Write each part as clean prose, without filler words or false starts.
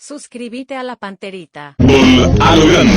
Suscríbete a la Panterita. A lo grande.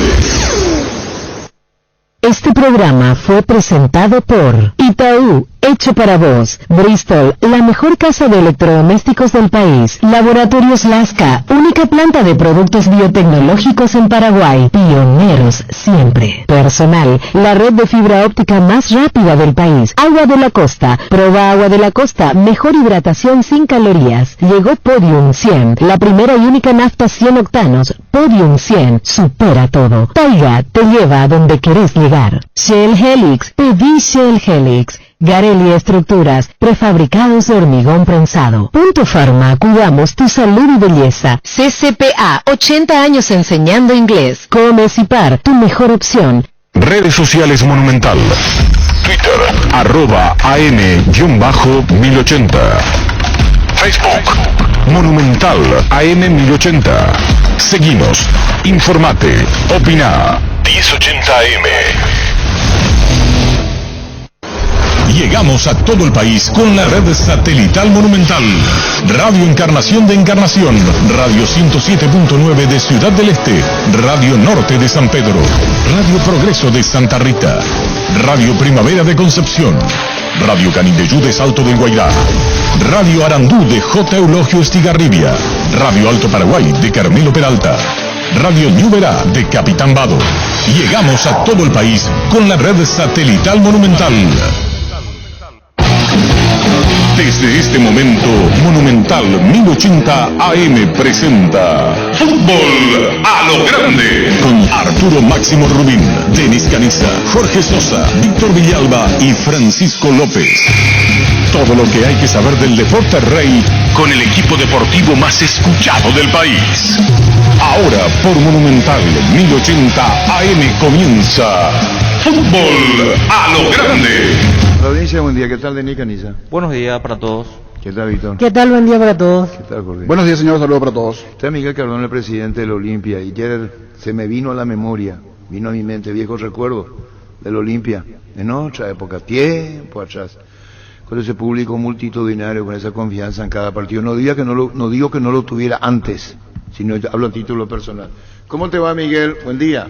Este programa fue presentado por Itaú, hecho para vos. Bristol, la mejor casa de electrodomésticos del país. Laboratorios Lasca, única planta de productos biotecnológicos en Paraguay. Pioneros siempre. Personal, la red de fibra óptica más rápida del país. Agua de la Costa, prueba Agua de la Costa, mejor hidratación sin calorías. Llegó Podium 100, la primera y única nafta 100 octanos. Podium 100, supera todo. Taiga te lleva a donde querés llegar. Shell Helix, pedí Shell Helix. Garelli Estructuras, prefabricados de hormigón prensado. Punto Pharma, cuidamos tu salud y belleza. CCPA, 80 años enseñando inglés. Comes y Par, tu mejor opción. Redes sociales Monumental. Twitter, @am_1080. Facebook, Monumental AM1080. Seguinos, informate, opina. 1080 AM. Llegamos a todo el país con la red satelital Monumental. Radio Encarnación de Encarnación, Radio 107.9 de Ciudad del Este, Radio Norte de San Pedro, Radio Progreso de Santa Rita, Radio Primavera de Concepción, Radio Canindeyú de Salto del Guairá, Radio Arandú de J. Eulogio Estigarribia, Radio Alto Paraguay de Carmelo Peralta, Radio Ñuberá de Capitán Vado. Llegamos a todo el país con la red satelital Monumental. Desde este momento, Monumental 1080 AM presenta Fútbol a lo Grande, con Arturo Máximo Rubín, Denis Canisa, Jorge Sosa, Víctor Villalba y Francisco López. Todo lo que hay que saber del deporte rey con el equipo deportivo más escuchado del país. Ahora por Monumental 1080 AM comienza Fútbol a lo Grande. La audiencia, buen día. ¿Qué tal, Denis Canisa? Buenos días para todos. ¿Qué tal, Víctor? ¿Qué tal? Buen día para todos. ¿Qué tal, Jorge? Buenos días, señor. Saludos para todos. Usted es Miguel Cardona, el presidente del Olimpia. Y ayer se me vino a la memoria, vino a mi mente viejos recuerdos del Olimpia, en otra época, tiempo atrás, con ese público multitudinario, con esa confianza en cada partido. No digo que no lo tuviera antes, sino hablo a título personal. ¿Cómo te va, Miguel? Buen día.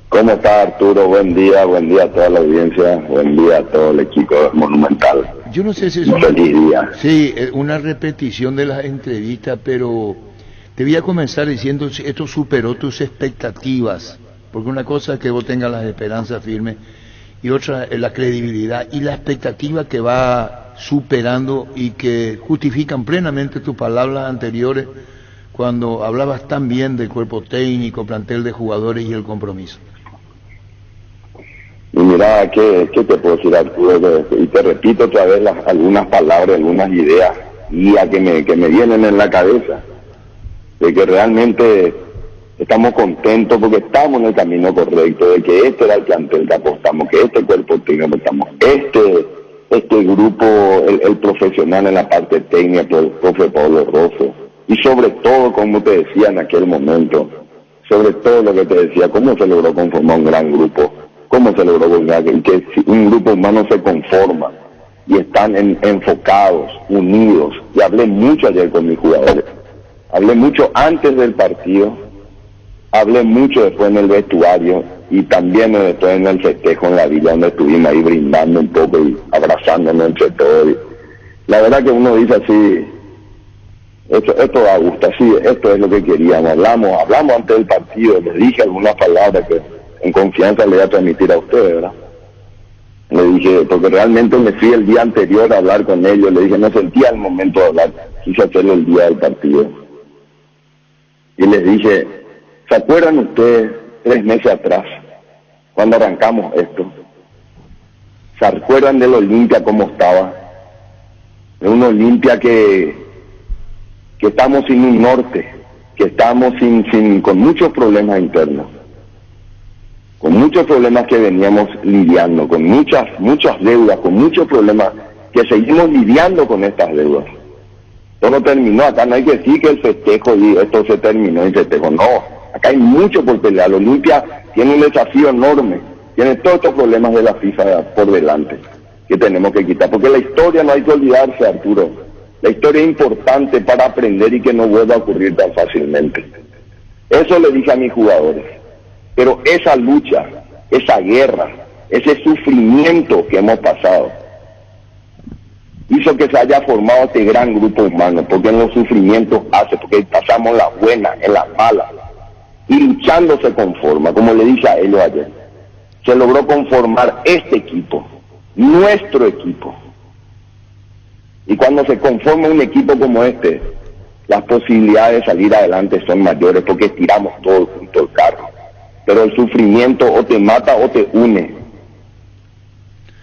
¿Cómo está, Arturo? Buen día a toda la audiencia, buen día a todo el equipo Monumental. Yo no sé si es feliz día. Sí, una repetición de las entrevistas, pero te voy a comenzar diciendo si esto superó tus expectativas, porque una cosa es que vos tengas las esperanzas firmes y otra es la credibilidad y la expectativa que va superando y que justifican plenamente tus palabras anteriores cuando hablabas tan bien del cuerpo técnico, plantel de jugadores y el compromiso. Y mira, ¿qué te puedo decir, Arturo? Y te repito otra vez algunas palabras, algunas ideas guía que me vienen en la cabeza, de que realmente estamos contentos porque estamos en el camino correcto, de que este era el plantel que apostamos, que este cuerpo técnico apostamos, este grupo, el profesional en la parte técnica, el profe Pablo Rosso, y sobre todo, como te decía en aquel momento, sobre todo lo que te decía, cómo se logró conformar un gran grupo, cómo se logró que un grupo humano se conforma y están enfocados, unidos. Y hablé mucho ayer con mis jugadores, hablé mucho antes del partido, hablé mucho después en el vestuario y también después en el festejo en la villa donde estuvimos ahí brindando un poco y abrazándonos entre todos. La verdad que uno dice así, esto da gusto, sí, esto es lo que queríamos. Hablamos antes del partido, les dije algunas palabras que en confianza le voy a transmitir a ustedes, ¿verdad? Le dije, porque realmente me fui el día anterior a hablar con ellos, le dije, no sentía el momento de hablar, quise hacerlo el día del partido. Y les dije, ¿se acuerdan ustedes 3 meses atrás, cuando arrancamos esto? ¿Se acuerdan del Olimpia cómo estaba? De un Olimpia que estamos sin un norte, que estamos con muchos problemas internos, con muchos problemas que veníamos lidiando, con muchas deudas, con muchos problemas que seguimos lidiando con estas deudas. Esto no terminó, acá no hay que decir que el festejo y esto se terminó el festejo, no, acá hay mucho por pelear. Olimpia tiene un desafío enorme, tiene todos estos problemas de la FIFA por delante que tenemos que quitar, porque la historia no hay que olvidarse, Arturo. La historia es importante para aprender y que no vuelva a ocurrir tan fácilmente. Eso le dije a mis jugadores. Pero esa lucha, esa guerra, ese sufrimiento que hemos pasado, hizo que se haya formado este gran grupo humano, porque en los sufrimientos porque pasamos las buenas, en las malas, y luchando se conforma, como le dije a ellos ayer, se logró conformar este equipo, nuestro equipo. Y cuando se conforma un equipo como este, las posibilidades de salir adelante son mayores, porque tiramos todo junto al carro. Pero el sufrimiento o te mata o te une.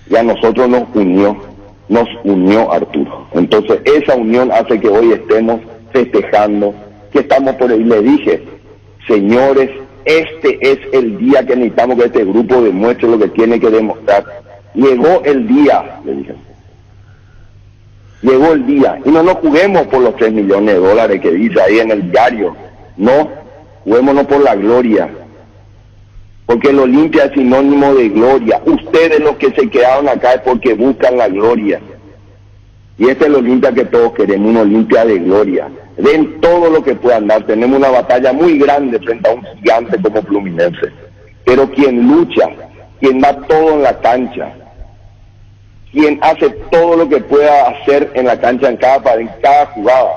Y a nosotros nos unió Arturo. Entonces esa unión hace que hoy estemos festejando, que estamos por ahí. Le dije, señores, este es el día que necesitamos que este grupo demuestre lo que tiene que demostrar. Llegó el día, le dije. Llegó el día. Y no nos juguemos por los $3 millones que dice ahí en el diario. No, juguémonos por la gloria. Porque el Olimpia es sinónimo de gloria. Ustedes los que se quedaron acá es porque buscan la gloria. Y este es el Olimpia que todos queremos, un Olimpia de gloria. Den todo lo que puedan dar. Tenemos una batalla muy grande frente a un gigante como Fluminense. Pero quien lucha, quien da todo en la cancha, quien hace todo lo que pueda hacer en la cancha, en cada jugada,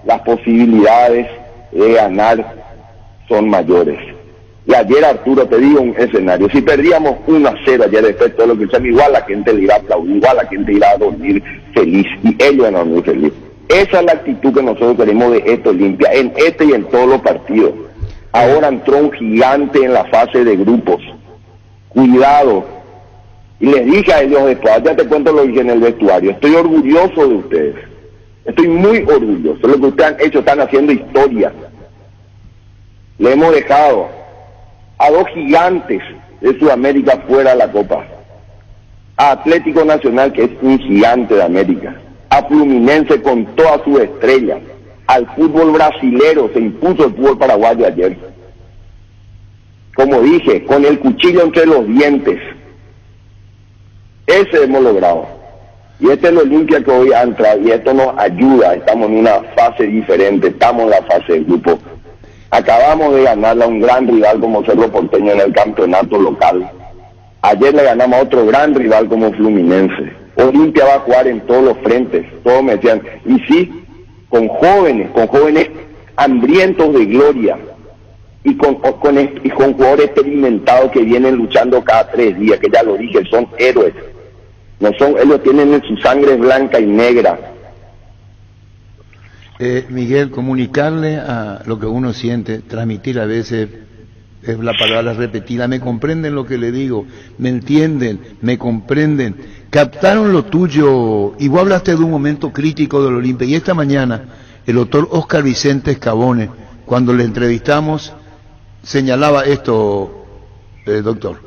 las posibilidades de ganar son mayores. Y ayer, Arturo, te digo un escenario, si perdíamos 1-0 ayer después de todo lo que hicimos, igual la gente le iba a aplaudir, igual la gente iba a dormir feliz, y ellos iban a dormir feliz. Esa es la actitud que nosotros queremos de esto Olimpia, en este y en todos los partidos. Ahora entró un gigante en la fase de grupos. Cuidado. Y les dije a ellos después, ya te cuento lo que dije en el vestuario, estoy orgulloso de ustedes. Estoy muy orgulloso. Lo que ustedes han hecho, están haciendo historia. Le hemos dejado a dos gigantes de Sudamérica fuera de la Copa. A Atlético Nacional, que es un gigante de América. A Fluminense con todas sus estrellas. Al fútbol brasilero, se impuso el fútbol paraguayo ayer. Como dije, con el cuchillo entre los dientes. Ese hemos logrado. Y este es el Olimpia que hoy ha entrado, y esto nos ayuda. Estamos en una fase diferente, estamos en la fase de grupo. Acabamos de ganarle a un gran rival como Cerro Porteño en el campeonato local. Ayer le ganamos a otro gran rival como Fluminense. Olimpia va a jugar en todos los frentes, todos me decían. Y sí, con jóvenes hambrientos de gloria. Y con jugadores experimentados que vienen luchando cada 3 días, que ya lo dije, son héroes. No son, ellos tienen en su sangre blanca y negra. Miguel, comunicarle a lo que uno siente, transmitir a veces, es la palabra repetida, me comprenden lo que le digo, me entienden, me comprenden, captaron lo tuyo, y vos hablaste de un momento crítico del Olimpia, y esta mañana el doctor Oscar Vicente Escabone, cuando le entrevistamos, señalaba esto, doctor.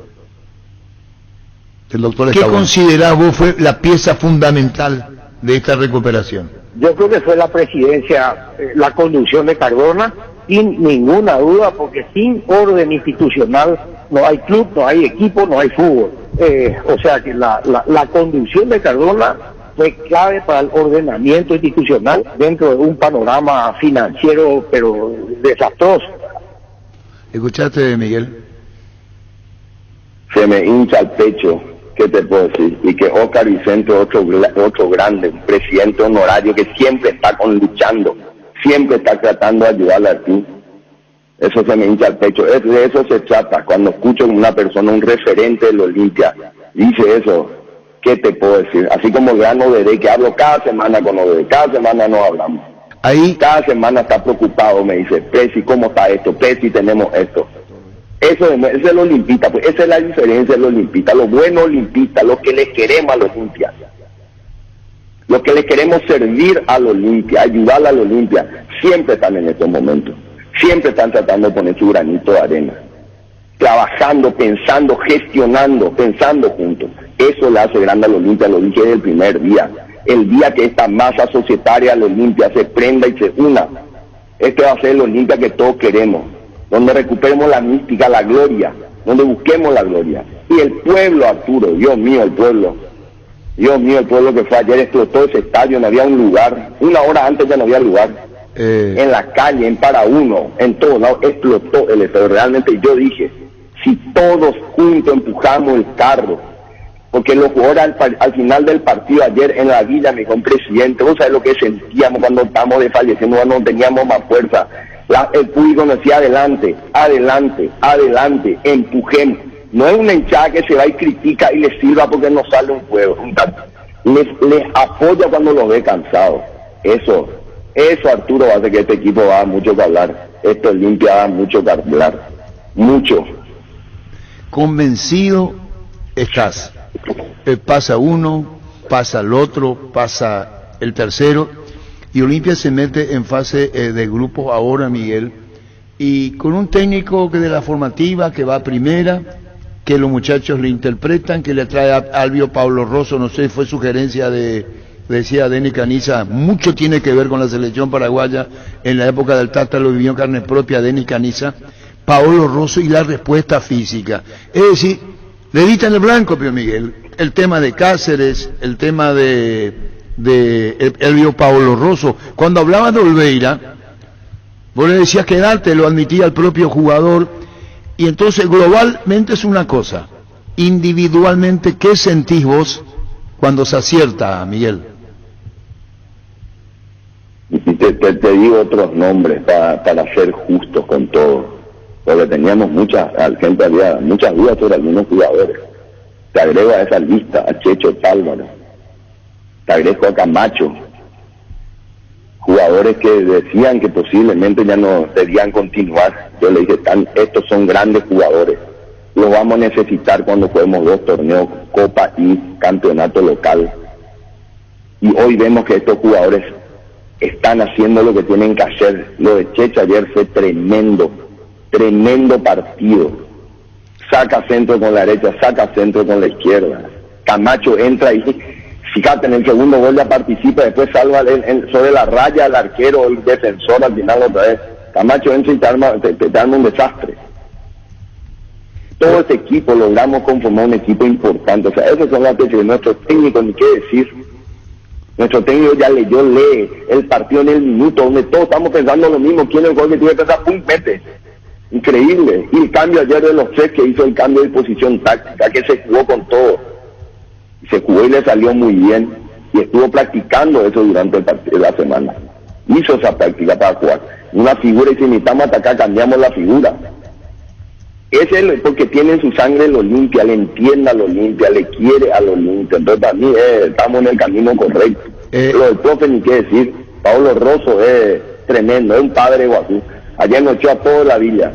El doctor Escabone. ¿Qué considerás vos fue la pieza fundamental de esta recuperación? Yo creo que fue la presidencia, la conducción de Cardona, sin ninguna duda, porque sin orden institucional no hay club, no hay equipo, no hay fútbol. O sea que la conducción de Cardona fue clave para el ordenamiento institucional dentro de un panorama financiero, pero desastroso. ¿Escuchaste, Miguel? Se me hincha el pecho. ¿Qué te puedo decir? Y que Oscar Vicente, otro grande, un presidente honorario que siempre está luchando, siempre está tratando de ayudarle a ti. Eso se me hincha el pecho. De eso se trata. Cuando escucho una persona, un referente del Olimpia, dice eso, ¿qué te puedo decir? Así como el gran Odere, que hablo cada semana con Odere, cada semana nos hablamos. Ahí cada semana está preocupado, me dice, Presi, ¿cómo está esto? Presi, tenemos esto. Eso es el olimpista, pues esa es la diferencia del olimpista, los buenos olimpistas, los que les queremos al Olimpia, los que les queremos servir al Olimpia, ayudar al Olimpia, siempre están en estos momentos, siempre están tratando de poner su granito de arena, trabajando, pensando, gestionando, pensando juntos. Eso le hace grande al Olimpia, lo dije desde el primer día, el día que esta masa societaria al Olimpia se prenda y se una, este va a ser el Olimpia que todos queremos, donde recuperemos la mística, la gloria, donde busquemos la gloria. Y el pueblo, Arturo, Dios mío, el pueblo, Dios mío, el pueblo que fue ayer explotó ese estadio, no había un lugar, una hora antes ya no había lugar. En la calle, en para uno, en todos lados, explotó el estadio. Realmente yo dije, si todos juntos empujamos el carro, porque los jugadores al final del partido ayer en la villa, me dijo un presidente, vos sabés lo que sentíamos cuando estábamos desfalleciendo, cuando no teníamos más fuerza. El público nos decía adelante, adelante, adelante, empujemos. No es una hinchada que se va y critica y les sirva porque no sale un juego. Les apoya cuando lo ve cansado. Eso Arturo va a hacer que este equipo va a dar mucho que hablar. Esto Olimpia va a dar mucho que hablar. Mucho. Convencido estás. Pasa uno, pasa el otro, pasa el tercero, y Olimpia se mete en fase de grupos ahora, Miguel, y con un técnico que de la formativa, que va a primera, que los muchachos le interpretan, que le trae a Albio Pablo Rosso, no sé, fue sugerencia decía Denis Caniza, mucho tiene que ver con la selección paraguaya, en la época del Tata lo vivió en carne propia Denis Caniza, Paolo Rosso, y la respuesta física. Es decir, le editan el blanco, Pío Miguel, el tema de Cáceres, el tema de Elvio Paolo Rosso. Cuando hablaba de Olveira, vos le decías quedarte, lo admitía el propio jugador, y entonces globalmente es una cosa, individualmente, ¿qué sentís vos cuando se acierta, Miguel? Te digo otros nombres para ser justos con todo, porque teníamos mucha muchas dudas sobre algunos jugadores. Te agrego a esa lista a Checho Pálvaro, te agrego a Camacho, jugadores que decían que posiblemente ya no debían continuar. Yo le dije, estos son grandes jugadores, los vamos a necesitar cuando juguemos 2 torneos, Copa y Campeonato local. Y hoy vemos que estos jugadores están haciendo lo que tienen que hacer. Lo de Checho ayer fue tremendo partido. Saca centro con la derecha, saca centro con la izquierda. Camacho entra y, fíjate, en el segundo gol ya participa, después salva sobre la raya al arquero, el defensor al final otra vez. Camacho entra y te arma un desastre. Todo este equipo logramos conformar un equipo importante. O sea, esas son las cosas de nuestro técnico, ni qué decir. Nuestro técnico ya lee el partido en el minuto, donde todos estamos pensando lo mismo. ¿Quién es el gol que tiene que pensar? ¡Pum! Mete. Increíble. Y el cambio ayer de los 3 que hizo el cambio de posición táctica, que se jugó con todo. Se jugó y le salió muy bien. Y estuvo practicando eso durante el partido de la semana. Hizo esa práctica para jugar. Una figura, y si necesitamos atacar, cambiamos la figura. Es porque tiene en su sangre el Olimpia, le entiende al Olimpia, le quiere al Olimpia. Entonces, para mí, estamos en el camino correcto. Lo del profe, ni qué decir. Paolo Rosso es tremendo, es un padre guazú. Ayer nos echó a toda la villa.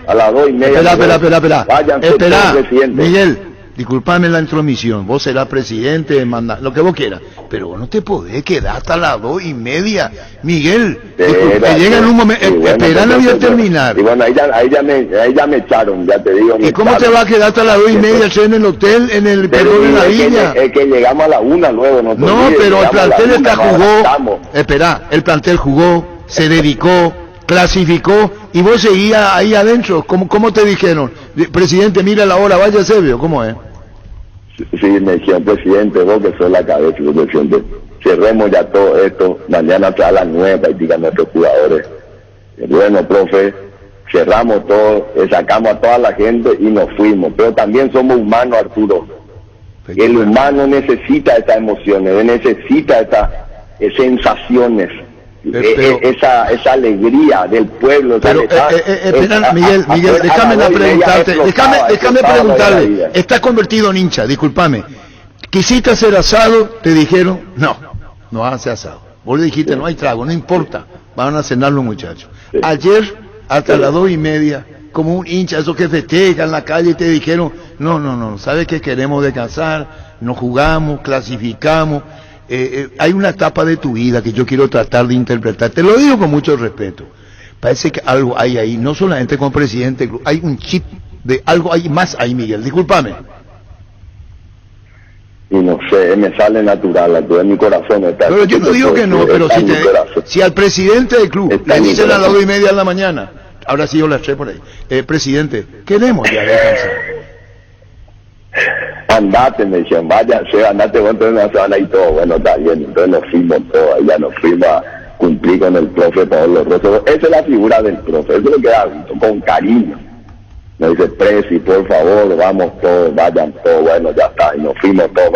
A las 2:30. Espera, Miguel, disculpame la intromisión. Vos serás presidente, lo que vos quieras. Pero vos no te podés quedar hasta las 2:30. Miguel, te llega en un momento. Esperá, no voy a terminar. Y bueno, ahí ya me echaron, ya te digo. ¿Y cómo te vas a quedar hasta las 2:30 en el hotel, en el perro de la villa? Es que llegamos a la 1 luego. No, pero el plantel jugó. Espera, el plantel jugó, se dedicó, clasificó, y vos seguías ahí adentro. ¿Cómo te dijeron? Presidente, mira la hora, vaya Sebio, ¿cómo es? Sí, me dijeron, presidente, vos que sos la cabeza, presidente, cerremos ya todo esto, mañana a las 9 practican nuestros jugadores. Bueno, profe, cerramos todo, sacamos a toda la gente y nos fuimos, pero también somos humanos, Arturo. El humano necesita estas emociones, necesita estas sensaciones. Esa alegría del pueblo. Pero, espera, Miguel, déjame preguntarle, estás convertido en hincha, discúlpame, quisiste hacer asado, te dijeron, no hace asado, vos le dijiste, no hay trago, no importa, van a cenar los muchachos. Ayer, hasta las 2:30, como un hincha, esos que festejan en la calle, te dijeron, no, sabes que queremos descansar, nos jugamos, clasificamos. Hay una etapa de tu vida que yo quiero tratar de interpretar, te lo digo con mucho respeto. Parece que algo hay ahí, no solamente como presidente, hay un chip de algo, hay más ahí, Miguel, discúlpame. Y no sé, me sale natural, en mi corazón está. Pero yo no digo que no, pero si al presidente del club le dicen a las 2:30 de la mañana, ahora sí yo la eché por ahí, presidente, queremos ya descansar. andate, me decían, váyanse, andate, vos entonces no se van a ir todos, bueno, está bien, entonces nos fuimos todos, ya nos fuimos a cumplir con el profe Pablo Rosso. Esa es la figura del profe, eso es lo que da con cariño. Me dice, Presi, por favor, vamos todos, vayan todos, bueno, ya está, y nos fuimos todos.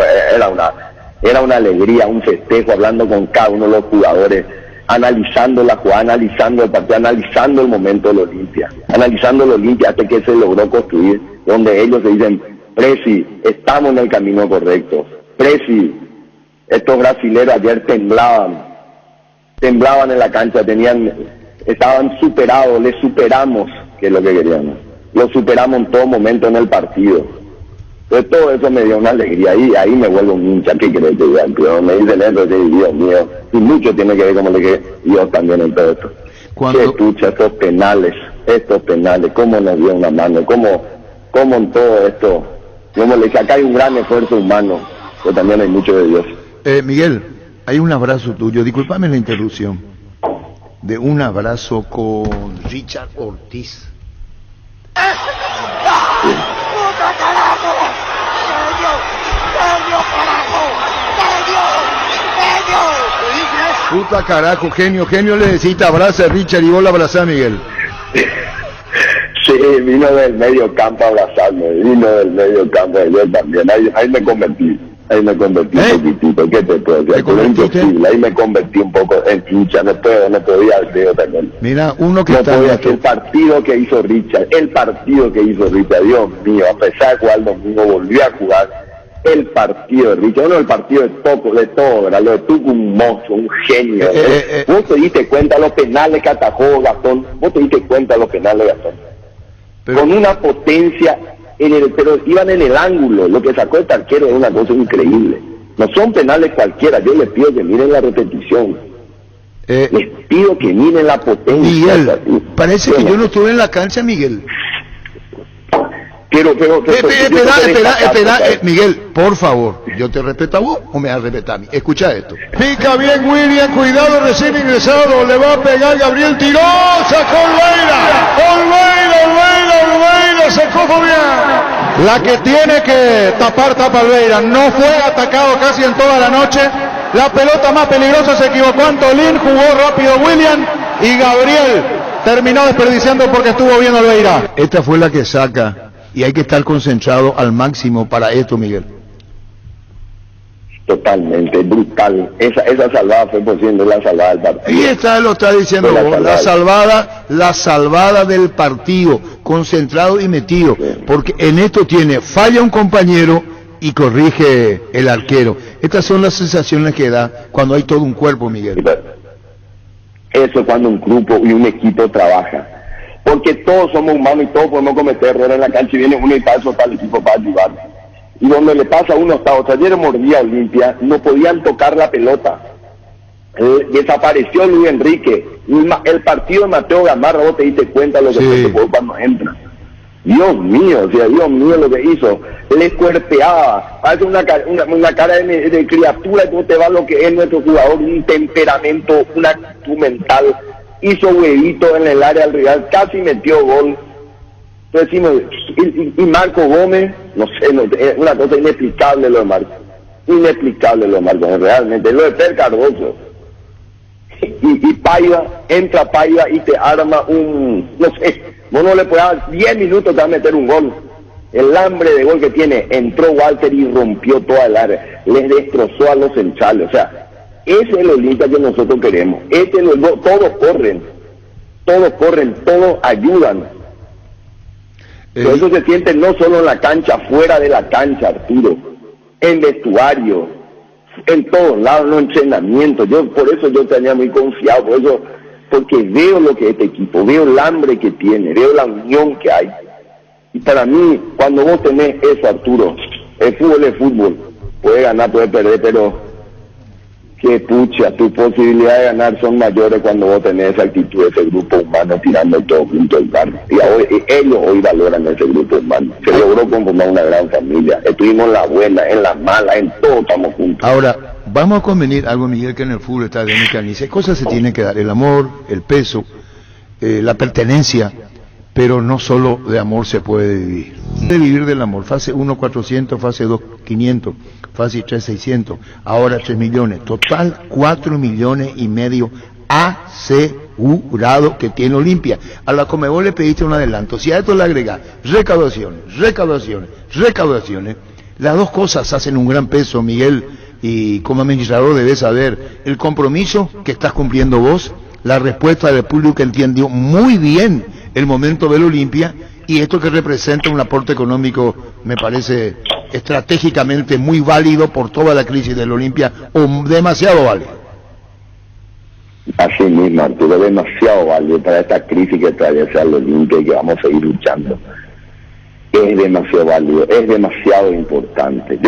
Era una alegría, un festejo, hablando con cada uno de los jugadores, analizando la jugada, analizando el partido, analizando el momento de la Olimpia, hasta que se logró construir, donde ellos se dicen, Presi, estamos en el camino correcto. Presi, estos brasileros ayer temblaban en la cancha, estaban superados, les superamos, que es lo que queríamos. Lo superamos en todo momento en el partido. Entonces todo eso me dio una alegría, ahí me vuelvo un hincha, ¿qué crees que diga? Pero me dicen eso, que Dios mío, y mucho tiene que ver como le que Dios también en todo esto. Que escucha estos penales, cómo nos dio una mano, cómo en todo esto, como le dije, acá hay un gran esfuerzo humano, pero también hay mucho de Dios. Miguel, hay un abrazo tuyo, discúlpame la interrupción, de un abrazo con Richard Ortiz. ¡Puta carajo! ¡Genio! Puta carajo, genio le decís, te abraza Richard y vos la abrazás, Miguel. Sí, vino del medio campo a abrazarme, yo también, ahí me convertí. Un poquitito, ¿qué te puedo decir? Imposible, ahí me convertí un poco en hincha, no podía ver también. Mira, uno que no está podía, el partido que hizo Richard, Dios mío, a pesar de jugar el domingo, volvió a jugar el partido de Richard, el partido de todo, ¿verdad? Lo de Tucu, un monstruo, un genio. Vos te diste cuenta de los penales que atajó Gastón, Pero, con una potencia pero iban en el ángulo, lo que sacó este arquero es una cosa increíble. No son penales cualquiera, yo les pido que miren la repetición. Les pido que miren la potencia. Miguel, parece que yo no estuve en la cancha, Miguel. Espera, Miguel, por favor, ¿yo te respeto a vos o me vas a respetar a mí? Escucha esto. Pica bien William, cuidado, recién ingresado, le va a pegar Gabriel, tiró, sacó Olveira, sacó Fabián. La que tiene que tapar, tapa Olveira, no fue atacado casi en toda la noche, la pelota más peligrosa se equivocó Antolín, jugó rápido William y Gabriel terminó desperdiciando porque estuvo bien Olveira. Esta fue la que saca. Y hay que estar concentrado al máximo para esto, Miguel. Totalmente, brutal. Esa salvada fue por siendo la salvada del partido. Y lo está diciendo vos, la salvada del partido, concentrado y metido. Sí. Porque en esto falla un compañero y corrige el arquero. Estas son las sensaciones que da cuando hay todo un cuerpo, Miguel. Eso es cuando un grupo y un equipo trabaja. Porque todos somos humanos y todos podemos cometer errores en la cancha y viene uno y tal, soltar el equipo para ayudar. Y donde le pasa a uno hasta otro, ayer mordía a Olimpia, no podían tocar la pelota. Desapareció Luis Enrique. El partido de Mateo Gamarra, vos te diste cuenta de lo que se fue cuando entra. Dios mío lo que hizo. Le cuerpeaba, hace una cara de criatura, y te va lo que es nuestro jugador, un temperamento, una actitud mental. Hizo huevito en el área del rival, casi metió gol. Entonces decimos, y Marco Gómez, no sé, es una cosa inexplicable lo de Marco, realmente, lo de Per Cardoso. Y Paiva, entra Paiva y te arma no sé, vos no le puedes dar 10 minutos, te va a meter un gol. El hambre de gol que tiene, entró Walter y rompió toda el área, les destrozó a los centrales, o sea, ese es el Olimpia que nosotros queremos. Todos corren, todos ayudan. Pero eso se siente no solo en la cancha, fuera de la cancha, Arturo, en vestuario, en todos lados, en los entrenamientos. Por eso yo tenía muy confiado, porque veo lo que es este equipo, veo el hambre que tiene, veo la unión que hay. Y para mí, cuando vos tenés eso, Arturo, el fútbol es fútbol, puede ganar, puede perder, pero que pucha, tus posibilidades de ganar son mayores cuando vos tenés esa actitud, ese grupo humano tirando todo junto al carro. Y ellos hoy valoran ese grupo humano. Se logró conformar una gran familia. Estuvimos en la buena, en la mala, en todo estamos juntos. Ahora, vamos a convenir algo, Miguel, que en el fútbol está de mecanización. Cosas se tienen que dar, el amor, el peso, la pertenencia. pero no solo de amor se puede vivir. De vivir del amor, fase 1, 400, fase 2, 500, fase 3, 600, ahora 3 millones, total 4 millones y medio asegurado que tiene Olimpia. A la Conmebol le pediste un adelanto, si a esto le agregas recaudaciones, las dos cosas hacen un gran peso, Miguel, y como administrador debes saber el compromiso que estás cumpliendo vos, la respuesta del público que entendió muy bien el momento del Olimpia, y esto que representa un aporte económico, me parece estratégicamente muy válido por toda la crisis del Olimpia, o demasiado válido. Así mismo, Arturo, demasiado válido para esta crisis que atraviesa el Olimpia y que vamos a seguir luchando. Es demasiado válido, es demasiado importante.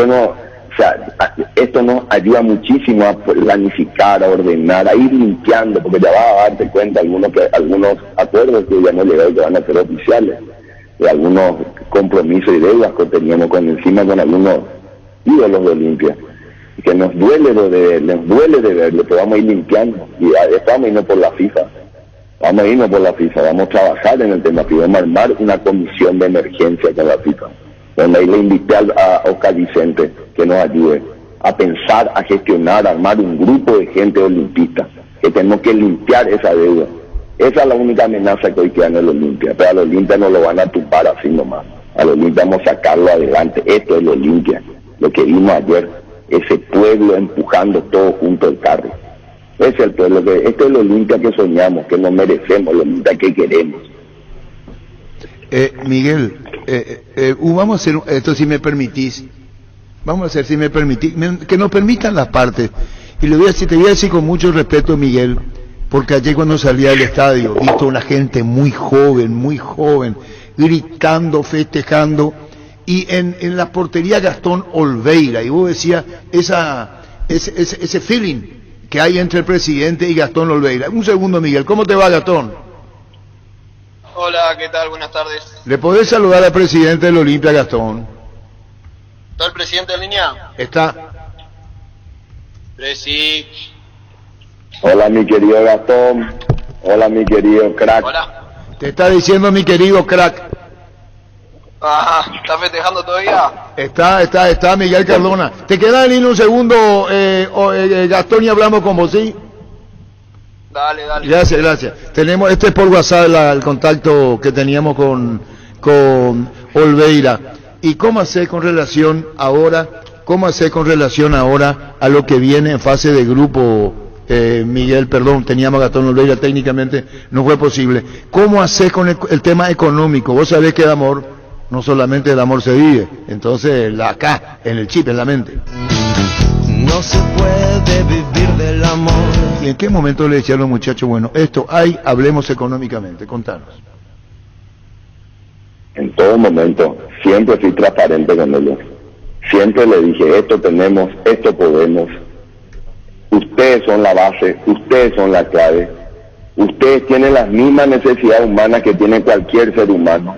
Esto nos ayuda muchísimo a planificar, a ordenar, a ir limpiando, porque ya vas a darte cuenta algunos acuerdos que ya no llegaron, que van a ser oficiales, de algunos compromisos y deudas que teníamos con algunos ídolos de Olimpia, y que nos duele de verlo, que vamos a ir limpiando, y vamos a irnos por la FIFA, vamos a trabajar en el tema FIFA, vamos a armar una comisión de emergencia con la FIFA, donde ahí le invité a Oscar Vicente que nos ayude a pensar, a gestionar, a armar un grupo de gente olimpista, que tenemos que limpiar esa deuda. Esa es la única amenaza que hoy queda en el Olimpia, pero al Olimpia no lo van a tumbar así nomás, al Olimpia vamos a sacarlo adelante. Esto es el Olimpia, lo que vimos ayer, ese pueblo empujando todo junto al carro. Ese es el pueblo, este es el Olimpia que soñamos, que nos merecemos, el Olimpia que queremos. Miguel, vamos a hacer esto, si me permitís, que nos permitan las partes, y te voy a decir con mucho respeto, Miguel, porque ayer cuando salía del estadio, visto una gente muy joven, gritando, festejando, y en la portería Gastón Olveira, y vos decías, ese feeling que hay entre el presidente y Gastón Olveira. Un segundo, Miguel, ¿cómo te va, Gastón? Hola, ¿qué tal? Buenas tardes. ¿Le podés saludar al presidente del Olimpia, Gastón? ¿Está el presidente en línea? Está. Presi. Hola, mi querido Gastón. Hola, mi querido crack. Hola. Te está diciendo mi querido crack. Ajá, ¿está festejando todavía? Está Miguel Cardona. ¿Te queda en línea un segundo, Gastón, y hablamos con vos, sí? Dale. Gracias. Tenemos, este es por WhatsApp el contacto que teníamos con Olveira. ¿Y cómo hacer con relación ahora a lo que viene en fase de grupo, Miguel, perdón, teníamos a Gastón Olveira, técnicamente no fue posible. ¿Cómo hacer con el tema económico? Vos sabés que el amor, no solamente el amor se vive, entonces acá, en el chip, en la mente. No se puede vivir del amor. ¿Y en qué momento le decían a los muchachos, bueno, hablemos económicamente? Contanos. En todo momento, siempre fui transparente con ellos. Siempre le dije, esto tenemos, esto podemos. Ustedes son la base, ustedes son la clave. Ustedes tienen las mismas necesidades humanas que tiene cualquier ser humano.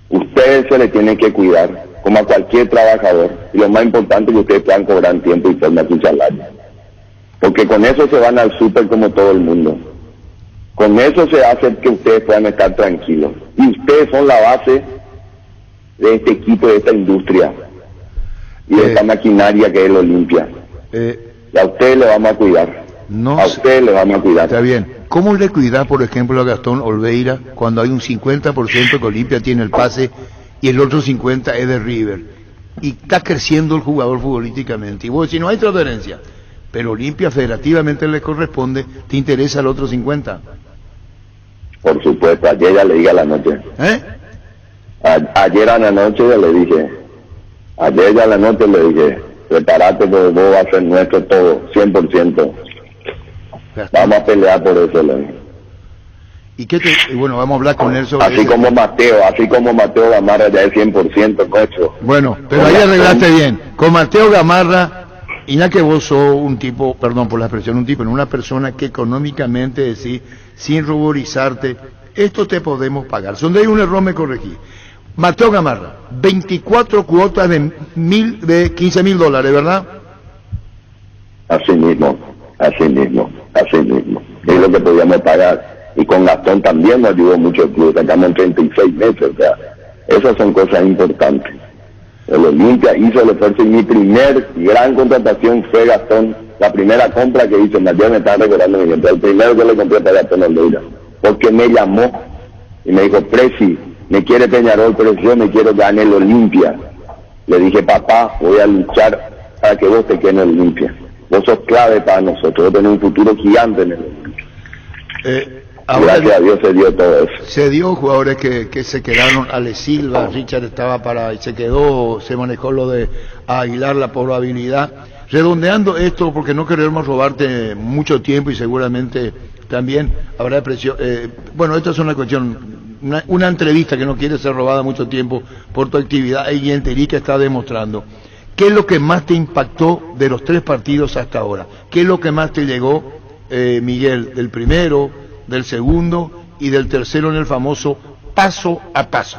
Ustedes se les tienen que cuidar, como a cualquier trabajador. Y lo más importante es que ustedes puedan cobrar en tiempo y forma su salario. Porque con eso se van al súper como todo el mundo. Con eso se hace que ustedes puedan estar tranquilos. Y ustedes son la base de este equipo, de esta industria y de esta maquinaria que es el Olimpia. Y a ustedes le vamos a cuidar. Ustedes le vamos a cuidar. Está bien. ¿Cómo le cuidás, por ejemplo, a Gastón Olveira cuando hay un 50% que Olimpia tiene el pase y el otro 50% es de River? Y está creciendo el jugador futbolísticamente. Y vos decís, no hay transferencia. Pero Olimpia federativamente le corresponde, ¿te interesa el otro 50%? Por supuesto, ayer ya le dije a la noche. Ayer a la noche ya le dije. Ayer ya a la noche le dije, prepárate porque vos vas a ser nuestro todo, 100%. Vamos a pelear por eso, le dije. Y bueno, vamos a hablar con él sobre así como Mateo Gamarra ya es 100% nuestro. Bueno, pero ahí arreglaste bien. Con Mateo Gamarra, y ya que vos sos un tipo, perdón por la expresión, una persona que económicamente decís, sin ruborizarte, esto te podemos pagar. Si donde hay un error me corregí. Mateo Gamarra, 24 cuotas de $15,000, ¿verdad? Así mismo. Es lo que podíamos pagar. Y con Gastón también nos ayudó mucho el club, sacamos en 36 meses, o sea, esas son cosas importantes. El Olimpia hizo el esfuerzo y mi primer gran contratación fue Gastón, la primera compra que hizo, ayer me estaba recordando mi gente, el primero que le compré para Gastón Olveira, porque me llamó y me dijo, Presi, me quiere Peñarol, pero yo me quiero ganar el Olimpia. Le dije, papá, voy a luchar para que vos te quedes en el Olimpia. Vos sos clave para nosotros, vos tenés un futuro gigante en el Olimpia. Gracias a Dios se dio todo eso. Se dio jugadores que se quedaron, Ale Silva, Richard estaba y se quedó, se manejó lo de Aguilar, la probabilidad. Redondeando esto, porque no queremos robarte mucho tiempo y seguramente también habrá presión. Bueno, esta es una cuestión, una entrevista que no quiere ser robada mucho tiempo por tu actividad y enterí que está demostrando. ¿Qué es lo que más te impactó de los 3 partidos hasta ahora? ¿Qué es lo que más te llegó, Miguel, del primero, del segundo y del tercero en el famoso paso a paso?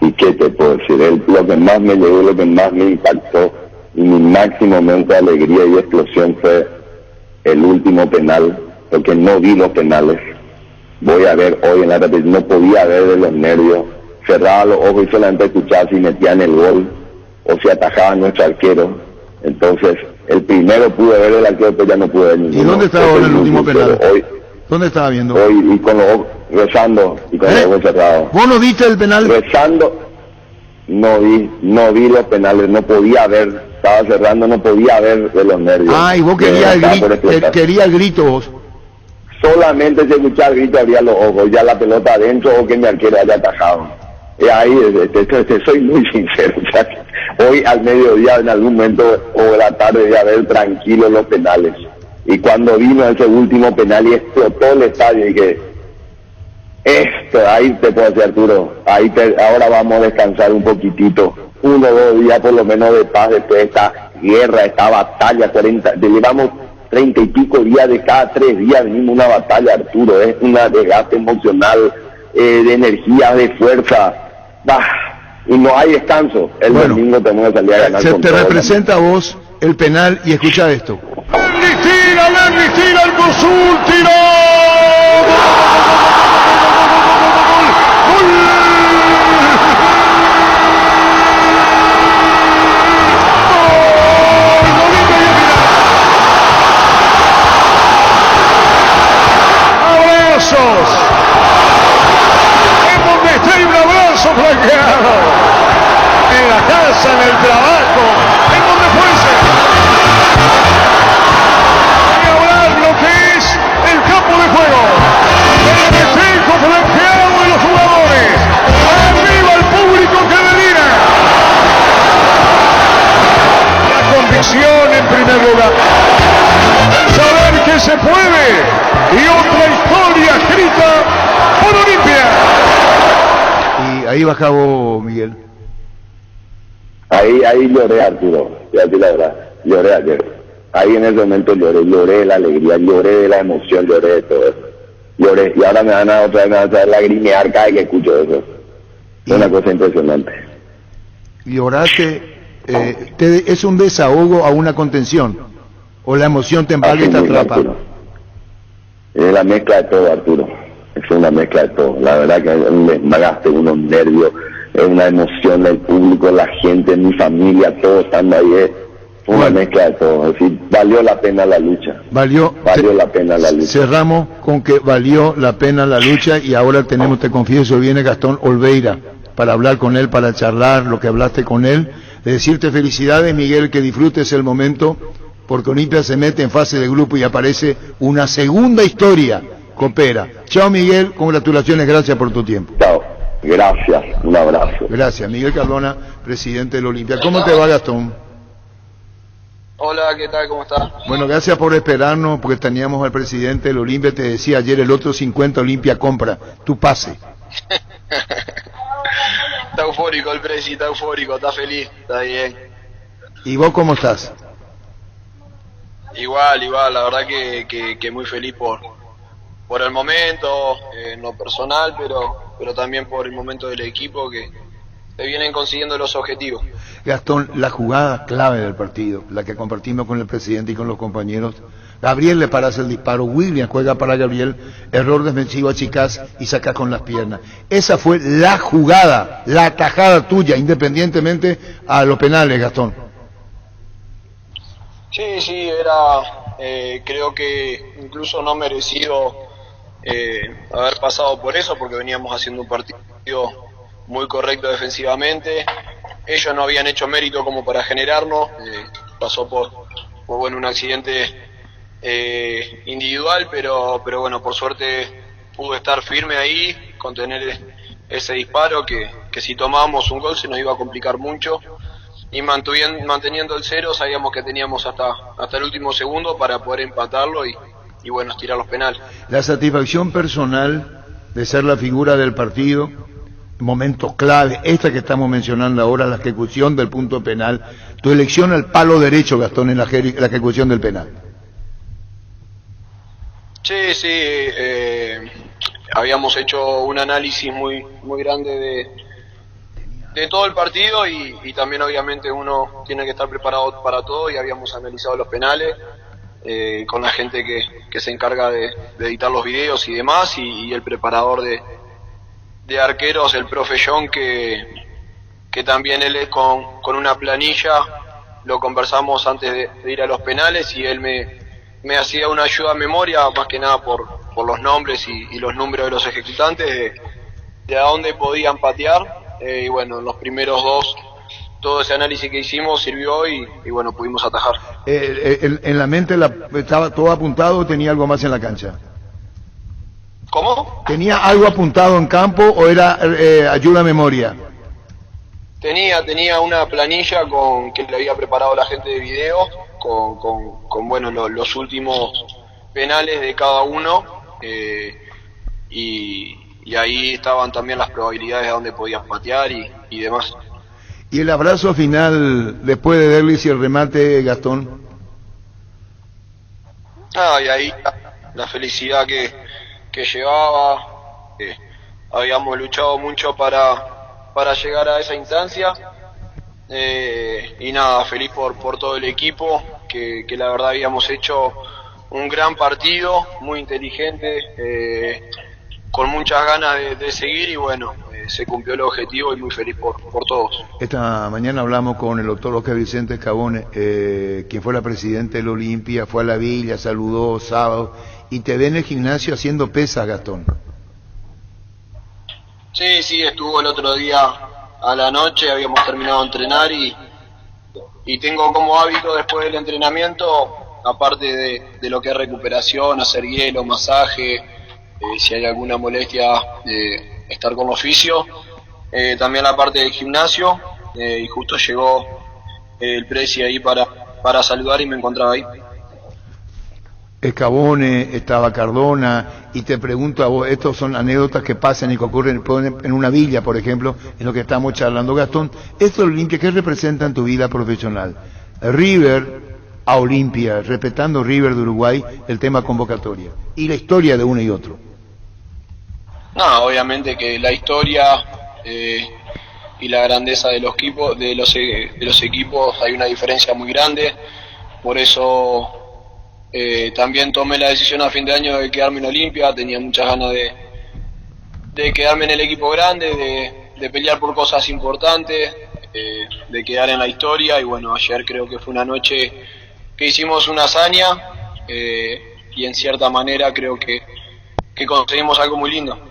¿Y qué te puedo decir? Lo que más me llegó, lo que más me impactó y mi máximo momento de alegría y explosión fue el último penal, porque no vi los penales. Voy a ver hoy en la repetición, no podía ver de los nervios, cerraba los ojos y solamente escuchaba si metían el gol o si atajaba nuestro arquero. Entonces, el primero pude ver el arquero, pero ya no pude ver ninguno. ¿Y dónde estaba ahora el último penal? Hoy, ¿dónde estaba viendo? Hoy, y con los ojos, rezando, y con los ojos cerrados. ¿Vos no viste el penal? Rezando, no vi los penales, no podía ver, estaba cerrando, no podía ver de los nervios. Ah, y vos querías el grito vos. Solamente se escuchaba el grito, abría los ojos, ya la pelota adentro o que mi arquero haya atajado. Y ahí, soy muy sincero, o sea, hoy al mediodía en algún momento o de la tarde voy a ver tranquilo los penales. Y cuando vino ese último penal y explotó el estadio, dije, ahí te puedo decir, Arturo, ahora vamos a descansar un poquitito, 1 o 2 días por lo menos de paz después de esta guerra, esta batalla, llevamos 30 y pico días, de cada 3 días venimos una batalla, Arturo, es un desgaste emocional, de energía, de fuerza, y no hay descanso. El domingo tenemos que salir a ganar. Se te representa a vos el penal y escucha esto. Lenny tira el Mosul, tiró. Blanqueado en la casa, en el trabajo, en donde fuese. Y hablar lo que es el campo de juego, el festejo blanqueado de los jugadores. ¡Arriba el público que delira! La convicción en primer lugar, saber que se puede, y otra historia escrita por Olimpia. Y ahí bajaba Miguel. Ahí lloré, Arturo, ya te la verdad, lloré ayer. Ahí en ese momento lloré de la alegría, lloré de la emoción, lloré de todo eso. Lloré, y ahora me van a hacer lagrimear cada vez que escucho eso. Es una cosa impresionante. Lloraste, ¿es un desahogo a una contención? ¿O la emoción te embarga y te atrapa? Es la mezcla de todo, Arturo. Es una mezcla de todo. La verdad que es un desgaste, unos nervios, es una emoción del público, la gente, mi familia, todos estando ahí. Es una mezcla de todo. Es decir, valió la pena la lucha. Valió la pena la lucha. Cerramos con que valió la pena la lucha y ahora tenemos, te confieso, viene Gastón Olveira para hablar con él, para charlar lo que hablaste con él. De decirte felicidades, Miguel, que disfrutes el momento, porque Olimpia se mete en fase de grupo y aparece una segunda historia. Coopera. Chao, Miguel, congratulaciones, gracias por tu tiempo. Chao, gracias, un abrazo. Gracias, Miguel Cardona, presidente del Olimpia. ¿Cómo te va, Gastón? Hola, ¿qué tal? ¿Cómo estás? Bueno, gracias por esperarnos, porque teníamos al presidente del Olimpia, te decía ayer, el otro 50 Olimpia compra, tu pase. Está eufórico el presi, está eufórico, está feliz, está bien. ¿Y vos cómo estás? Igual, la verdad que muy feliz por el momento, en lo personal, pero también por el momento del equipo, que vienen consiguiendo los objetivos. Gastón, la jugada clave del partido, la que compartimos con el presidente y con los compañeros, Gabriel le paras el disparo, William juega para Gabriel, error defensivo, achicás y sacás con las piernas. Esa fue la jugada, la atajada tuya, independientemente a los penales, Gastón. Sí, era, creo que incluso no merecido haber pasado por eso, porque veníamos haciendo un partido muy correcto defensivamente. Ellos no habían hecho mérito como para generarnos, pasó por bueno, un accidente individual, pero bueno, por suerte pude estar firme ahí, contener ese disparo que si tomábamos un gol se nos iba a complicar mucho, y manteniendo el 0 sabíamos que teníamos hasta el último segundo para poder empatarlo y bueno, estirar los penales. La satisfacción personal de ser la figura del partido, momentos clave, esta que estamos mencionando ahora, la ejecución del punto penal, tu elección al palo derecho, Gastón, en la ejecución del penal. Sí, habíamos hecho un análisis muy grande de todo el partido y también obviamente uno tiene que estar preparado para todo, y habíamos analizado los penales con la gente que se encarga de editar los videos y demás, y el preparador de arqueros, el profe John, que también él es con una planilla, lo conversamos antes de ir a los penales, y él me hacía una ayuda a memoria, más que nada por los nombres y los números de los ejecutantes, de a dónde podían patear, y bueno, en los primeros dos, todo ese análisis que hicimos sirvió y bueno, pudimos atajar. ¿En la mente estaba todo apuntado o tenía algo más en la cancha? ¿Cómo? ¿Tenía algo apuntado en campo o era ayuda a memoria? Tenía una planilla que le había preparado la gente de video, con bueno, los últimos penales de cada uno, y ahí estaban también las probabilidades de dónde podían patear y demás. ¿Y el abrazo final después de Derlis y el remate, Gastón? Y ahí la felicidad que llevaba, habíamos luchado mucho para llegar a esa instancia, y nada, feliz por todo el equipo, que la verdad habíamos hecho un gran partido, muy inteligente, con muchas ganas de seguir, y bueno, se cumplió el objetivo y muy feliz por todos. Esta mañana hablamos con el doctor Oscar Vicente Scavone, quien fue la presidenta del Olimpia, fue a la villa, saludó sábado, y te ve en el gimnasio haciendo pesas, Gastón. Sí, estuvo el otro día a la noche, habíamos terminado de entrenar y tengo como hábito después del entrenamiento, aparte de lo que es recuperación, hacer hielo, masaje, si hay alguna molestia, estar con oficio, también la parte del gimnasio, y justo llegó el presi ahí para saludar y me encontraba ahí. Scavone, estaba Cardona, y te pregunto a vos, estos son anécdotas que pasan y que ocurren en una villa, por ejemplo, en lo que estamos charlando, Gastón. Esto, Olimpia, ¿qué representa en tu vida profesional? River a Olimpia, respetando River de Uruguay, el tema convocatoria, y la historia de uno y otro. No, obviamente que la historia y la grandeza de los equipos hay una diferencia muy grande, por eso también tomé la decisión a fin de año de quedarme en Olimpia. Tenía muchas ganas de quedarme en el equipo grande, de pelear por cosas importantes, de quedar en la historia, y bueno, ayer creo que fue una noche que hicimos una hazaña, y en cierta manera creo que conseguimos algo muy lindo.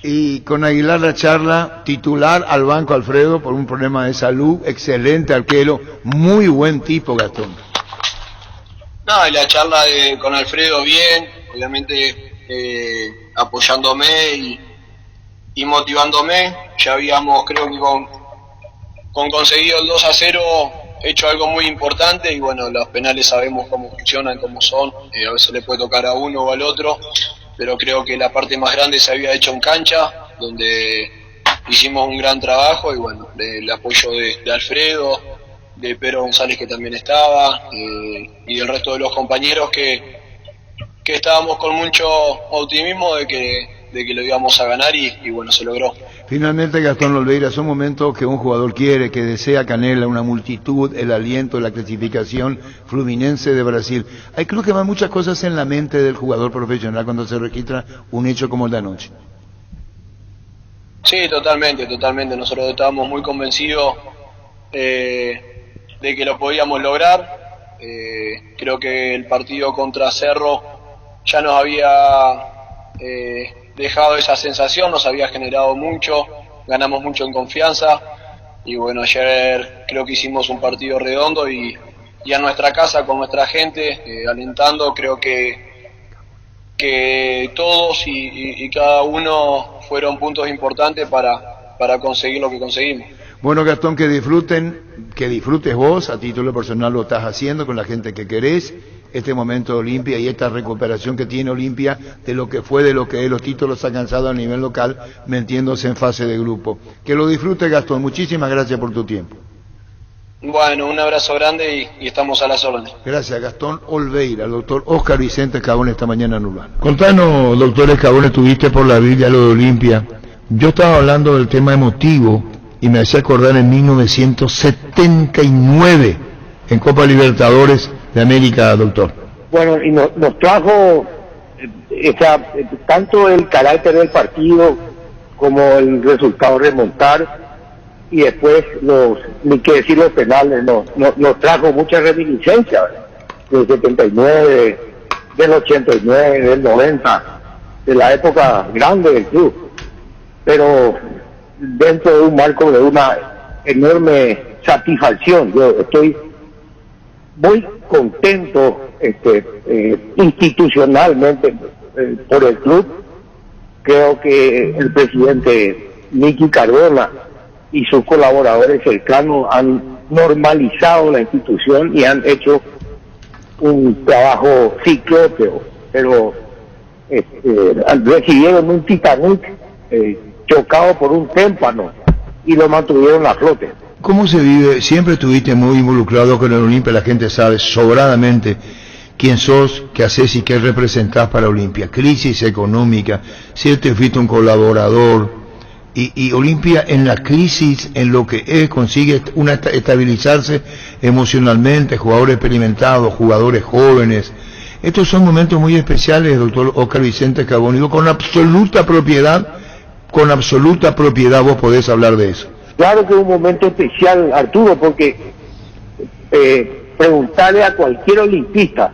Y con Aguilar la charla, titular al banco Alfredo por un problema de salud, excelente arquero, muy buen tipo, Gastón. Y la charla con Alfredo bien, obviamente apoyándome y motivándome. Ya habíamos, creo que con conseguido el 2-0 hecho algo muy importante, y bueno, los penales sabemos cómo funcionan, cómo son, a veces le puede tocar a uno o al otro, pero creo que la parte más grande se había hecho en cancha, donde hicimos un gran trabajo, y bueno, el apoyo de Alfredo, de Pedro González, que también estaba, y del resto de los compañeros que estábamos con mucho optimismo de que lo íbamos a ganar y bueno, se logró. Finalmente, Gastón Olveira, son momentos que un jugador quiere, que desea, que anhela una multitud, el aliento, la clasificación Fluminense de Brasil. Hay creo que van muchas cosas en la mente del jugador profesional cuando se registra un hecho como el de anoche. Sí, totalmente. Nosotros estábamos muy convencidos de que lo podíamos lograr. Creo que el partido contra Cerro ya nos había dejado esa sensación, nos había generado mucho, ganamos mucho en confianza y bueno, ayer creo que hicimos un partido redondo y a nuestra casa con nuestra gente, alentando, creo que todos y cada uno fueron puntos importantes para conseguir lo que conseguimos. Bueno, Gastón, que disfrutes vos, a título personal lo estás haciendo con la gente que querés, este momento de Olimpia y esta recuperación que tiene Olimpia de lo que fue, de lo que es, los títulos alcanzados a nivel local, metiéndose en fase de grupo. Que lo disfrutes, Gastón, muchísimas gracias por tu tiempo. Bueno, un abrazo grande y estamos a las órdenes. Gracias, Gastón Olveira, el doctor Óscar Vicente Escabón esta mañana en Urbano. Contanos, doctor Escabón, estuviste por la Biblia lo de Olimpia. Yo estaba hablando del tema emotivo y me hacía acordar en 1979 en Copa Libertadores de América, doctor. Bueno, y nos trajo tanto el carácter del partido como el resultado remontar, y después ni que decir los penales, nos trajo mucha reminiscencia del 79, del 89, del 90, de la época grande del club, pero dentro de un marco de una enorme satisfacción. Yo estoy muy contento institucionalmente por el club. Creo que el presidente Miki Cardona y sus colaboradores cercanos han normalizado la institución y han hecho un trabajo ciclópeo, pero recibieron un Titanic chocado por un témpano y lo mantuvieron a flote. ¿Cómo se vive? Siempre estuviste muy involucrado con el Olimpia, la gente sabe sobradamente quién sos, qué haces y qué representás para Olimpia. Crisis económica, siempre fuiste un colaborador, y Olimpia en la crisis, en lo que es, consigue estabilizarse emocionalmente, jugadores experimentados, jugadores jóvenes. Estos son momentos muy especiales, doctor Óscar Vicente Escabón. Digo, con absoluta propiedad vos podés hablar de eso. Claro que es un momento especial, Arturo, porque preguntarle a cualquier olimpista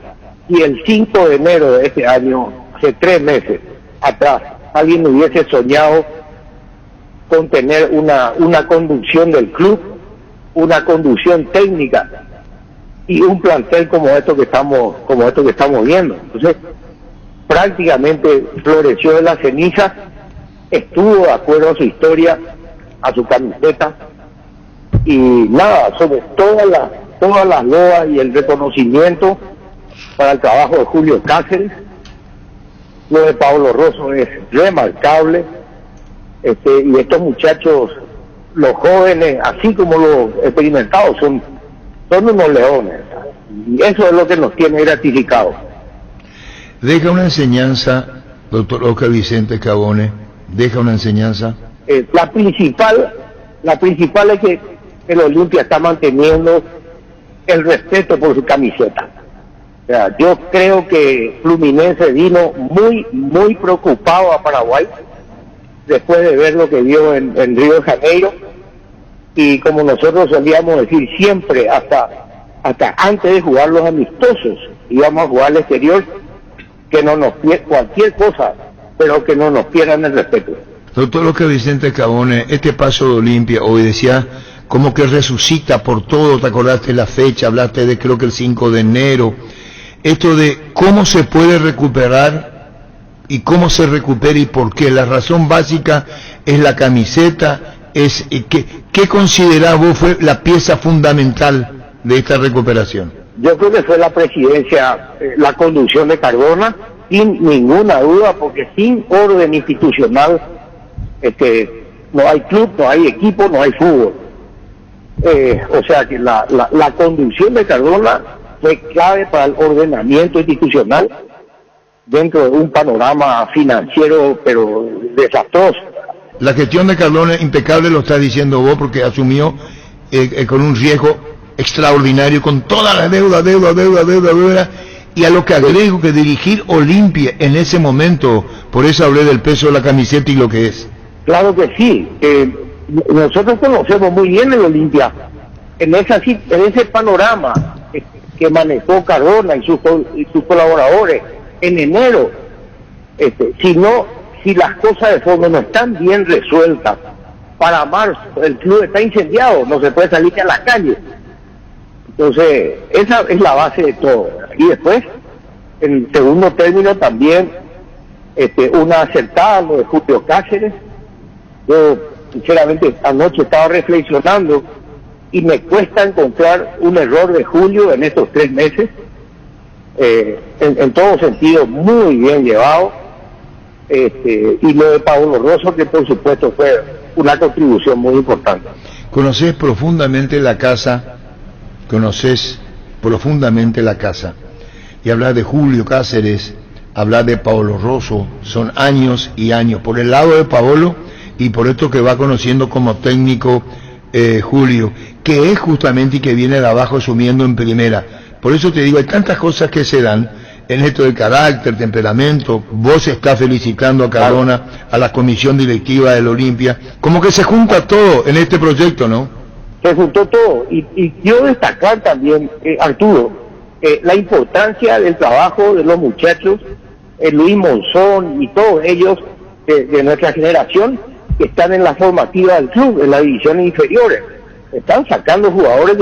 si el 5 de enero de este año, hace 3 meses atrás, alguien hubiese soñado con tener una conducción del club, una conducción técnica y un plantel como esto que estamos viendo. Entonces, prácticamente floreció de la ceniza, estuvo de acuerdo a su historia, a su camiseta, y nada, sobre todas las loas y el reconocimiento para el trabajo de Julio Cáceres. Lo de Pablo Rosso es remarcable, y estos muchachos, los jóvenes, así como los experimentados, son unos leones, y eso es lo que nos tiene gratificados. Deja una enseñanza, doctor Óscar Vicente Escabone, deja una enseñanza. La principal es que el Olimpia está manteniendo el respeto por su camiseta. O sea, yo creo que Fluminense vino muy preocupado a Paraguay después de ver lo que vio en Río de Janeiro, y como nosotros solíamos decir siempre, hasta antes de jugar los amistosos, íbamos a jugar al exterior, que no nos cualquier cosa, pero que no nos pierdan el respeto. Doctor Óscar Vicente Escabone, este paso de Olimpia hoy decía como que resucita por todo, te acordaste la fecha, hablaste de creo que el 5 de enero, esto de cómo se puede recuperar y cómo se recupera y por qué. La razón básica es la camiseta, es ¿qué considerás vos fue la pieza fundamental de esta recuperación? Yo creo que fue la presidencia, la conducción de Cardona, sin ninguna duda, porque sin orden institucional no hay club, no hay equipo, no hay fútbol. O sea que la conducción de Cardona fue clave para el ordenamiento institucional, dentro de un panorama financiero pero desastroso. La gestión de Cardona impecable, lo estás diciendo vos, porque asumió con un riesgo extraordinario, con toda la deuda, y a lo que agrego que dirigir Olimpia en ese momento, por eso hablé del peso de la camiseta y lo que es. Claro que sí, nosotros conocemos muy bien el Olimpia, en ese panorama que manejó Cardona y sus colaboradores en enero, si las cosas de fondo no están bien resueltas, para marzo el club está incendiado, no se puede salir a la calle. Entonces, esa es la base de todo. Y después, en segundo término también, una acertada, lo de Julio Cáceres. Yo, sinceramente, anoche estaba reflexionando y me cuesta encontrar un error de Julio en estos 3 meses, en todo sentido muy bien llevado, y lo de Paolo Rosso, que por supuesto fue una contribución muy importante. Conoces profundamente la casa, y hablar de Julio Cáceres, hablar de Paolo Rosso, son años y años, por el lado de Paolo y por esto que va conociendo como técnico Julio, que es justamente y que viene de abajo asumiendo en primera. Por eso te digo, hay tantas cosas que se dan en esto del carácter, temperamento. Vos estás felicitando a Cardona, a la comisión directiva del Olimpia, como que se junta todo en este proyecto, ¿no? Se juntó todo, y quiero destacar también, Arturo, la importancia del trabajo de los muchachos, Luis Monzón y todos ellos de nuestra generación, que están en la formativa del club, en las divisiones inferiores. Están sacando jugadores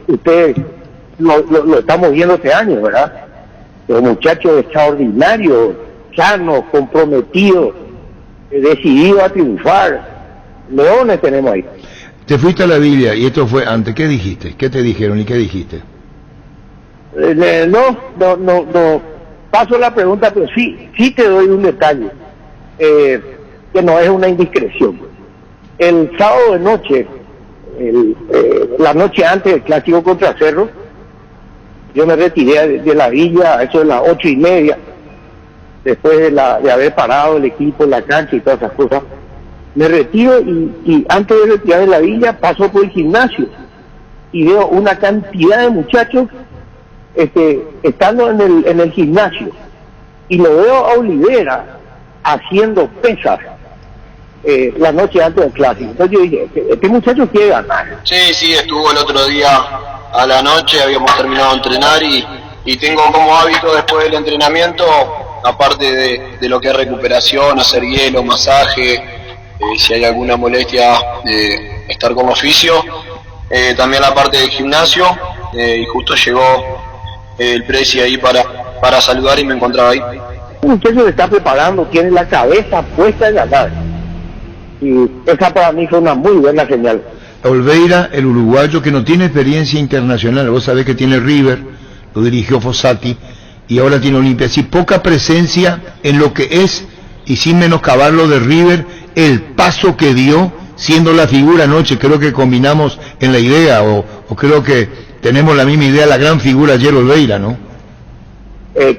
que ustedes lo estamos viendo este año, ¿verdad? Los muchachos extraordinarios, sanos, comprometidos, decididos a triunfar. Leones tenemos ahí. Te fuiste a la Biblia y esto fue antes. ¿Qué dijiste? ¿Qué te dijeron y qué dijiste? No. Paso la pregunta, pero sí te doy un detalle, que no es una indiscreción. El sábado de noche, la noche antes del clásico contra Cerro, yo me retiré de la villa a eso de las 8:30, después de haber parado el equipo en la cancha y todas esas cosas. Me retiro y antes de retirar de la villa paso por el gimnasio y veo una cantidad de muchachos estando en el gimnasio, y lo veo a Olivera haciendo pesas la noche antes del clásico. Entonces yo dije, este muchacho quiere ganar. Sí, estuvo el otro día a la noche, habíamos terminado de entrenar y tengo como hábito después del entrenamiento, aparte de lo que es recuperación, hacer hielo, masaje, si hay alguna molestia, estar con oficio, también la parte del gimnasio, y justo llegó el presi ahí para saludar y me encontraba ahí. Un muchacho se está preparando, tiene la cabeza puesta en ganar, y esa para mí fue una muy buena señal. Olveira, el uruguayo que no tiene experiencia internacional, vos sabés que tiene River, lo dirigió Fossati, y ahora tiene Olimpia, sí, poca presencia en lo que es, y sin menoscabar lo de River, el paso que dio, siendo la figura anoche. Creo que combinamos en la idea, o creo que tenemos la misma idea, la gran figura ayer Olveira, ¿no?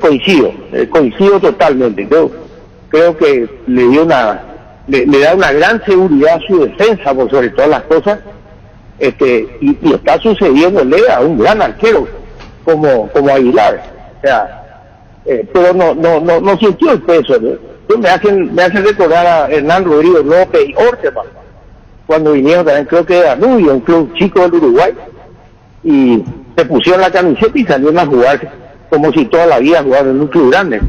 Coincido totalmente. Creo que le da una gran seguridad a su defensa, por sobre todas las cosas, y está sucediéndole a un gran arquero como Aguilar. O sea, pero no sintió el peso, ¿no? Me hacen recordar a Hernán Rodríguez López y Orteman, cuando vinieron también, creo que de Danubio, un club chico del Uruguay, y se pusieron la camiseta y salieron a jugar como si toda la vida jugaran en un club grande.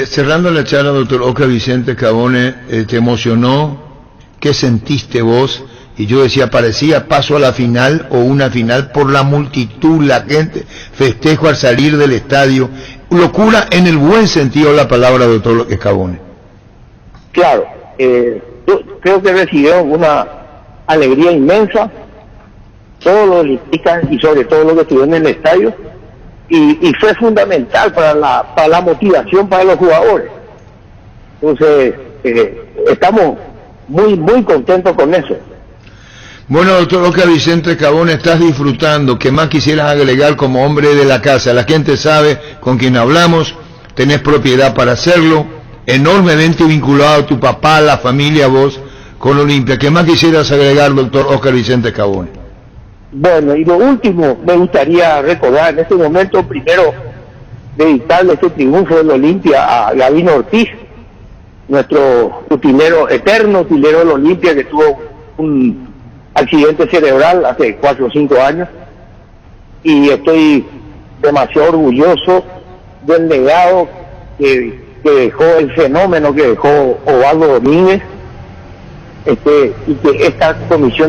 Cerrando la charla, doctor Oscar Vicente Scavone, ¿te emocionó? ¿Qué sentiste vos? Y yo decía, parecía paso a la final o una final por la multitud, la gente, festejo al salir del estadio, locura en el buen sentido de la palabra, doctor Scavone. Claro, yo creo que recibió una alegría inmensa, todos los olimpistas y sobre todo los que estuvieron en el estadio, y fue fundamental para la motivación para los jugadores. Entonces, estamos muy contentos con eso. Bueno, doctor Oscar Vicente Scavone, estás disfrutando. ¿Qué más quisieras agregar como hombre de la casa? La gente sabe con quién hablamos, tenés propiedad para hacerlo, enormemente vinculado a tu papá, a la familia, a vos, con Olimpia. ¿Qué más quisieras agregar, doctor Oscar Vicente Scavone? Bueno, y lo último, me gustaría recordar en este momento, primero, dedicarle este triunfo del Olimpia a Gavino Ortiz, nuestro utilero, eterno utilero del Olimpia, que tuvo un accidente cerebral hace 4 o 5 años, y estoy demasiado orgulloso del legado que dejó, el fenómeno que dejó Osvaldo Domínguez, y que esta comisión